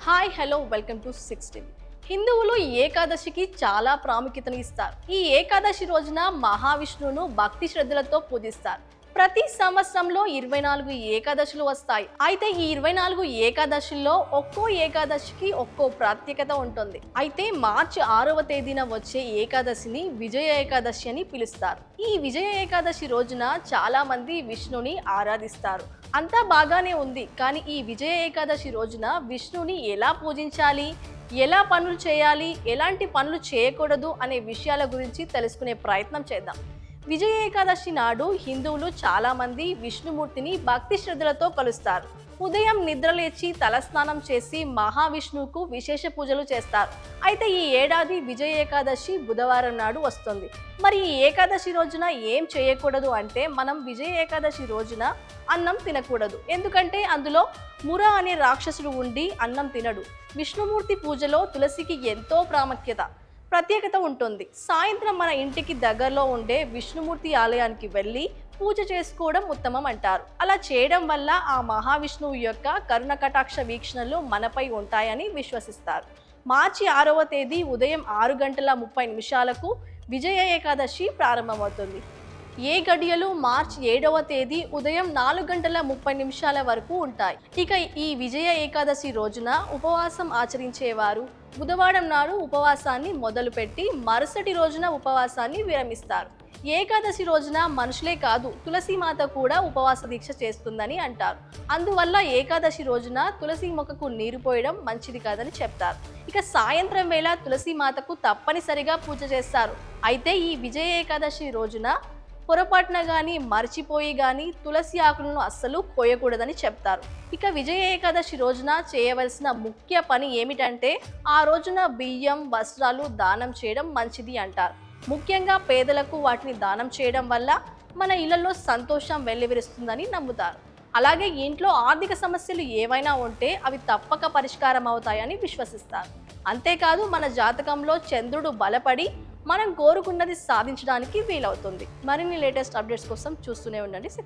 Hi hello welcome to 16. హిందువులు ఈ ఏకాదశికి చాలా ప్రాముఖ్యతను ఇస్తారు. ఈ ఏకాదశి రోజున మహావిష్ణువును భక్తి శ్రద్ధలతో పూజిస్తారు. ప్రతి సంవత్సరంలో 24 ఏకాదశులు వస్తాయి. అయితే ఈ 24 ఏకాదశుల్లో ఒక్కో ఏకాదశికి ఒక్కో ప్రత్యేకత ఉంటుంది. అయితే మార్చి 6వ తేదీన వచ్చే ఏకాదశిని విజయ ఏకాదశి అని పిలుస్తారు. ఈ విజయ ఏకాదశి రోజున చాలా మంది విష్ణుని ఆరాధిస్తారు. అంతా బాగానే ఉంది, కానీ ఈ విజయ ఏకాదశి రోజున విష్ణుని ఎలా పూజించాలి, ఎలా పనులు చేయాలి, ఎలాంటి పనులు చేయకూడదు అనే విషయాల గురించి తెలుసుకునే ప్రయత్నం చేద్దాం. విజయ ఏకాదశి నాడు హిందువులు చాలా మంది విష్ణుమూర్తిని భక్తి శ్రద్ధలతో కొలుస్తారు. ఉదయం నిద్రలేచి తలస్నానం చేసి మహావిష్ణువుకు విశేష పూజలు చేస్తారు. అయితే ఈ ఏడాది విజయ ఏకాదశి బుధవారం నాడు వస్తుంది. మరి ఈ ఏకాదశి రోజున ఏం చేయకూడదు అంటే, మనం విజయ ఏకాదశి రోజున అన్నం తినకూడదు. ఎందుకంటే అందులో ముర అనే రాక్షసుడు ఉండి అన్నం తినడు. విష్ణుమూర్తి పూజలో తులసికి ఎంతో ప్రత్యేకత ఉంటుంది. సాయంత్రం మన ఇంటికి దగ్గరలో ఉండే విష్ణుమూర్తి ఆలయానికి వెళ్ళి పూజ చేసుకోవడం ఉత్తమం అంటారు. అలా చేయడం వల్ల ఆ మహావిష్ణువు యొక్క కరుణ కటాక్ష వీక్షణలు మనపై ఉంటాయని విశ్వసిస్తారు. మార్చి 6వ తేదీ ఉదయం 6:30 విజయ ఏకాదశి ప్రారంభమవుతుంది. ఏ గడియలు మార్చి 7వ తేదీ ఉదయం 4:30 వరకు ఉంటాయి. ఇక ఈ విజయ ఏకాదశి రోజున ఉపవాసం ఆచరించేవారు బుధవారం నాడు ఉపవాసాన్ని మొదలుపెట్టి మరుసటి రోజున ఉపవాసాన్ని విరమిస్తారు. ఏకాదశి రోజున మనుషులే కాదు, తులసీమాత కూడా ఉపవాస దీక్ష చేస్తుందని అంటారు. అందువల్ల ఏకాదశి రోజున తులసి మొక్కకు నీరు పోయడం మంచిది కాదని చెప్తారు. ఇక సాయంత్రం వేళ తులసీమాతకు తప్పనిసరిగా పూజ చేస్తారు. అయితే ఈ విజయ ఏకాదశి రోజున పొరపాటున కానీ మర్చిపోయి కానీ తులసి ఆకులను అస్సలు కోయకూడదని చెప్తారు. ఇక విజయ ఏకాదశి రోజున చేయవలసిన ముఖ్య పని ఏమిటంటే, ఆ రోజున బియ్యం, వస్త్రాలు దానం చేయడం మంచిది అంటారు. ముఖ్యంగా పేదలకు వాటిని దానం చేయడం వల్ల మన ఇళ్లలో సంతోషం వెల్లివిరుస్తుందని నమ్ముతారు. అలాగే ఇంట్లో ఆర్థిక సమస్యలు ఏవైనా ఉంటే అవి తప్పక పరిష్కారం అవుతాయని విశ్వసిస్తారు. అంతేకాదు మన జాతకంలో చంద్రుడు బలపడి మనం కోరుకున్నది సాధించడానికి వీలవుతుంది. మరిన్ని లేటెస్ట్ అప్డేట్స్ కోసం చూస్తూనే ఉండండి.